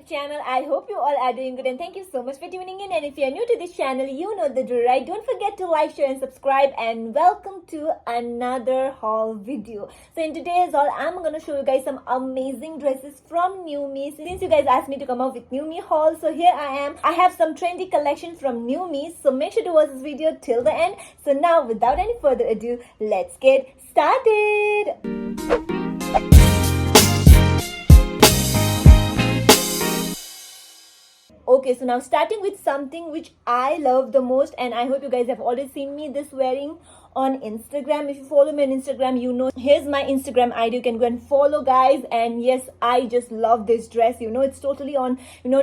channel. I hope you all are doing good and thank you so much for tuning in. And if you're new to this channel, you know the drill, right? Don't forget to like, share and subscribe, and welcome to another haul video. So in today's haul, I'm gonna show you guys some amazing dresses from New Me. Since you guys asked me to come up with New Me haul, so here I am. I have some trendy collection from New Me, so make sure to watch this video till the end. So now without any further ado, let's get started. Okay, so now starting with something which I love the most, and I hope you guys have already seen me this wearing on Instagram. If you follow me on Instagram, you know here's my Instagram ID. You can go and follow, guys. And yes, I just love this dress. You know, it's totally on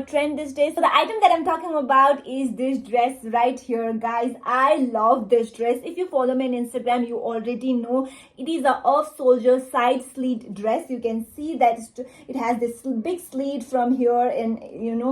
trend these days. So the item that I'm talking about is this dress right here, guys. I love this dress. If you follow me on Instagram, you already know it is a off soldier side slit dress. You can see that it has this big slit from here and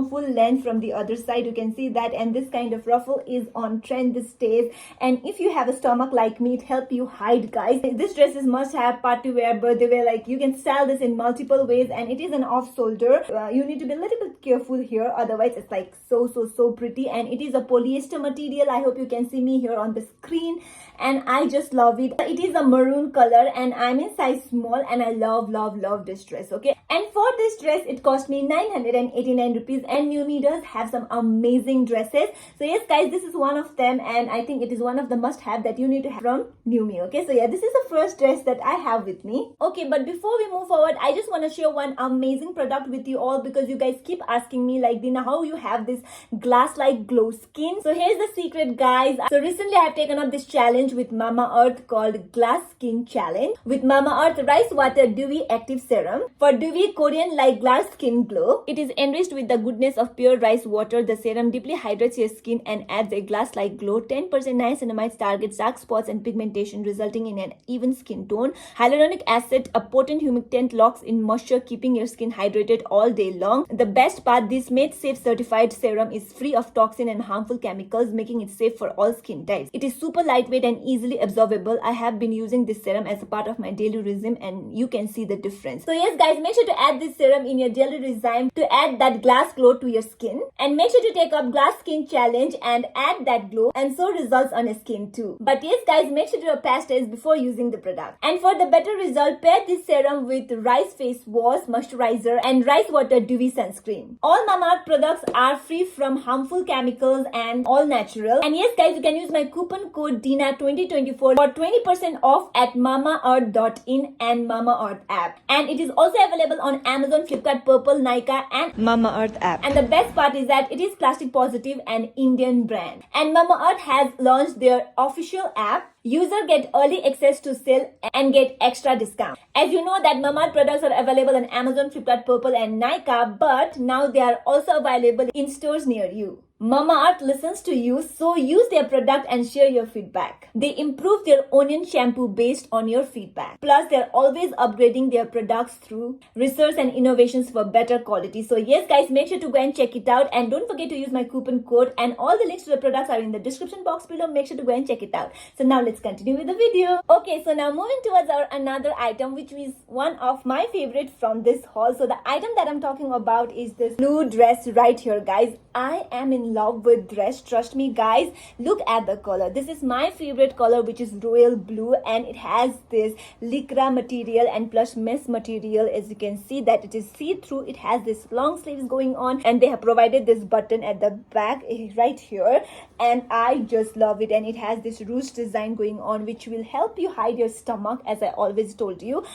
full length from the other side. You can see that, and this kind of ruffle is on trend these days. And if you have a stomach like me, it help you hide, guys. This dress is must have party wear, birthday wear. Like, you can style this in multiple ways, and it is an off shoulder. You need to be a little bit careful here, otherwise it's like so pretty. And it is a polyester material. I hope you can see me here on the screen, and I just love it. It is a maroon color, and I'm in size small, and I love this dress. Okay, and for this dress it cost me 989 rupees, and New Me does have some amazing dresses. So yes, guys, this is one of them, and I think it is one of the must have that you need to have from New Me. Okay, so yeah, this is the first dress that I have with me. Okay, but before we move forward, I just want to share one amazing product with you all, because you guys keep asking me, like, Dina, how you have this glass like glow skin. So here's the secret, guys. So recently I've taken up this challenge with Mamaearth called Glass Skin Challenge with Mamaearth Rice Water Dewy Active Serum for dewy Korean like glass skin glow. It is enriched with the goodness of pure rice water. The serum deeply hydrates your skin and adds a glass like glow. 10% niacinamide targets dark spots and pigmentation, resulting in an even skin tone. Hyaluronic acid, a potent humectant, locks in moisture, keeping your skin hydrated all day long. The best part, this Made Safe certified serum is free of toxin and harmful chemicals, making it safe for all skin types. It is super lightweight and easily absorbable. I have been using this serum as a part of my daily regime, and you can see the difference. So yes, guys, make sure to add this serum in your daily regime to add that glass glow to your skin, and make sure to take up Glass Skin Challenge and add that glow and show results on your skin too. But yes, guys, make sure to do a patch test before using the product. And for the better result, pair this serum with Rice Face Wash Moisturizer and Rice Water Dewy Sunscreen. All Mamaearth products are free from harmful chemicals and all natural. And yes, guys, you can use my coupon code DINA2024 for 20% off at mamaearth.in and Mamaearth app. And it is also available on Amazon, Flipkart, Purple, Nykaa and Mamaearth app. And the best part is that it is plastic positive and Indian brand. And Mamaearth has launched their official app. User get early access to sale and get extra discount. As you know that Mamaearth products are available on Amazon, Flipkart, Purple and Nykaa, but now they are also available in stores near you. Mamaearth listens to you, so use their product and share your feedback. They improve their onion shampoo based on your feedback. Plus, they're always upgrading their products through research and innovations for better quality. So yes, guys, make sure to go and check it out, and don't forget to use my coupon code, and all the links to the products are in the description box below. Make sure to go and check it out. So now let's continue with the video. Okay, so now moving towards our another item, which is one of my favorite from this haul. So the item that I'm talking about is this blue dress right here, guys. I am in love with dress, trust me, guys. Look at the color. This is my favorite color, which is royal blue, and it has this lycra material and plush mesh material. As you can see that it is see-through. It has this long sleeves going on, and they have provided this button at the back right here, and I just love it. And it has this ruche design going on, which will help you hide your stomach, as I always told you.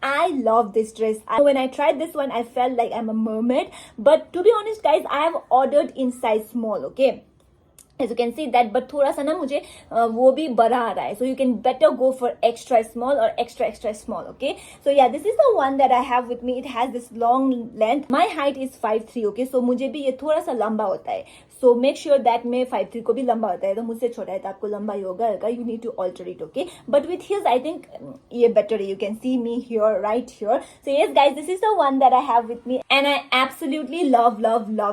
I love this dress. When I tried this one, I felt like I'm a mermaid. But to be honest, guys, I have ordered in size small, okay? As you can see that, but थोड़ा सा ना मुझे वो भी बड़ा आ रहा है. So you can better go for extra small or extra small, okay? So yeah, this is the one that I have with me. It has this long length. My height is 5'3", okay? So मुझे भी ये थोड़ा सा लंबा होता है. So make sure that मैं 5'3" को भी लंबा होता है, तो मुझसे छोटा है तो आपको लंबा ही होगा. You need to alter it, okay? But with heels, I think ये better है. You can see me here, right here. So yes, guys, this is the one that I have with me, and I absolutely love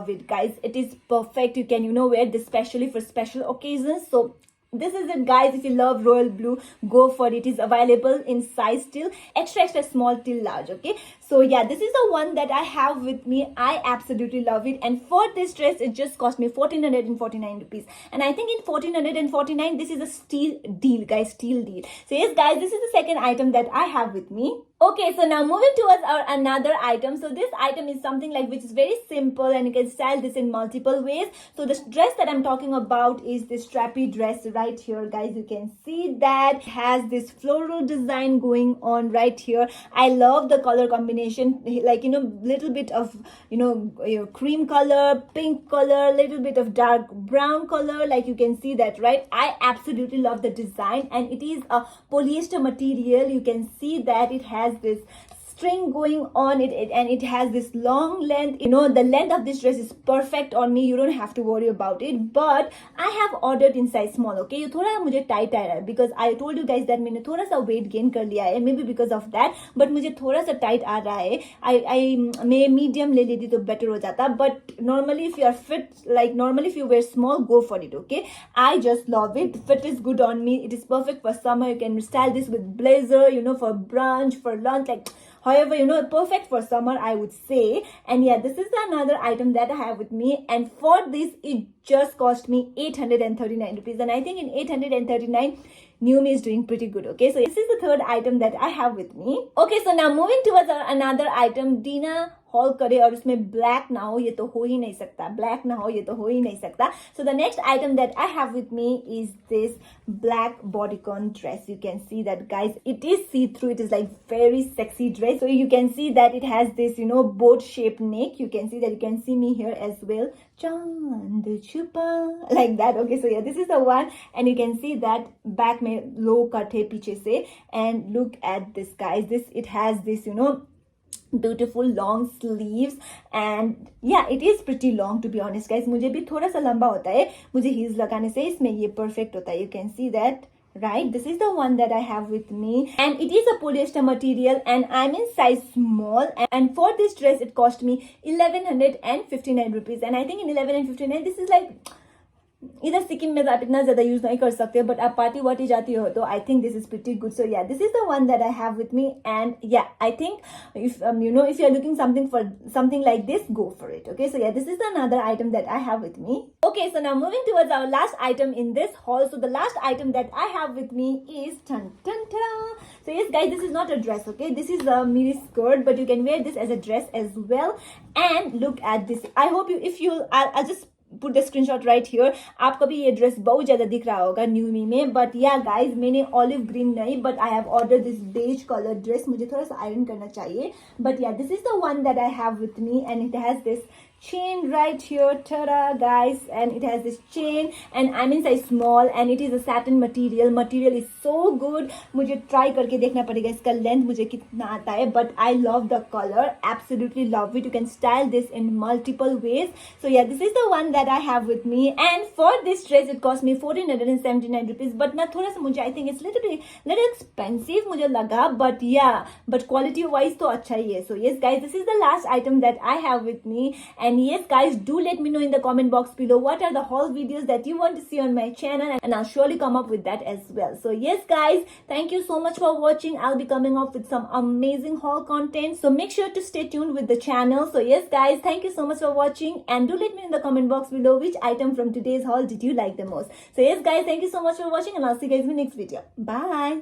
it, guys. It is perfect. You can wear this specially for special occasions. So this is it, guys. If you love royal blue, go for it. It is available in size till extra small till large. Okay, so yeah, this is the one that I have with me. I absolutely love it, and for this dress it just cost me 1449 rupees, and I think in 1449 this is a steal deal, guys. Steal deal. So yes, guys, this is the second item that I have with me. Okay, so now moving towards our another item. So this item is something like which is very simple, and you can style this in multiple ways. So the dress that I'm talking about is this strappy dress right here, guys. You can see that it has this floral design going on right here. I love the color combination, like, you know, little bit of, you know, cream color, pink color, little bit of dark brown color, like you can see that, right? I absolutely love the design, and it is a polyester material. You can see that it has this string going on it, and it has this long length. You know, the length of this dress is perfect on me. You don't have to worry about it. But I have ordered in size small. Okay, ये थोड़ा मुझे tight आ रहा है because I told you guys that मैंने थोड़ा सा weight gain कर लिया है, maybe because of that. But मुझे थोड़ा सा tight आ रहा है. मैं medium ले लेती तो better हो जाता. But normally if you are fit, like normally if you wear small, go for it. Okay, I just love it. The fit is good on me. It is perfect for summer. You can style this with blazer, you know, for brunch, for lunch, like however, you know, perfect for summer, I would say. And yeah, this is another item that I have with me, and for this it just cost me 839 rupees, and I think in 839 Numi is doing pretty good. Okay, so this is the third item that I have with me. Okay, so now moving towards another item. Dina hall करे और उसमें black ना हो, ये तो हो ही नहीं सकता. ब्लैक ना हो, ये तो हो ही नहीं सकता. So the next item that I have with me is this black bodycon dress. You can see that, guys. It is see-through. It is like very sexy dress. So you can see that it has this, you know, boat shaped neck. You can see that. You can see me here as well. Chand chupa, like that. Okay, so yeah, this is the one, and you can see that back में low cut है पीछे से. And look at this, guys. This, it has this, you know, beautiful long sleeves, and yeah, it is pretty long, to be honest, guys. मुझे भी थोड़ा सा लंबा होता है. मुझे heels लगाने से इसमें ये perfect होता है. You can see that, right? This is the one that I have with me, and it is a polyester material, and I'm in size small, and for this dress it cost me 1159 rupees, and I think in 1159 this is like, इधर सिक्किम में आप इतना ज्यादा use नहीं कर सकते, but आप party वार्टी जाती हो तो I think this is pretty good. So yeah, this is the one that I have with me, and yeah, I think if you know, if you are looking something like this, go for it. Okay, so yeah, this is another item that I have with me. Okay, so now moving towards our last item in this haul. So the last item that I have with me is tan tan ta. So yes, guys, this is not a dress. Okay, this is a mini skirt, but you can wear this as a dress as well. And look at this. I hope you, if you, I'll just put the screenshot right here. आपको भी ये dress बहुत ज्यादा दिख रहा होगा न्यूमी में, but ya guys, मैंने ऑलिव ग्रीन नहीं, but I have order this beige colour dress. मुझे थोड़ा सा आयरन करना चाहिए, but ya, this is the one that I have with me, and it has this chain right here, tada guys, and it has this chain, and I'm in size small, and it is a satin material is so good. मुझे try करके देखना पड़ेगा इसका length मुझे कितना आता है, but I love the color, absolutely love it. You can style this in multiple ways. So yeah, this is the one that I have with me, and for this dress it cost me 1479 rupees, but ना थोड़ा सा मुझे I think it's little expensive मुझे लगा, but yeah, but quality wise तो अच्छा ही है. So yes guys, this is the last item that I have with me, and yes guys, do let me know in the comment box below what are the haul videos that you want to see on my channel, and I'll surely come up with that as well. So yes guys, thank you so much for watching. I'll be coming up with some amazing haul content, so make sure to stay tuned with the channel. So yes guys, thank you so much for watching, and do let me know in the comment box below which item from today's haul did you like the most. So yes guys, thank you so much for watching, and I'll see you guys in the next video. Bye.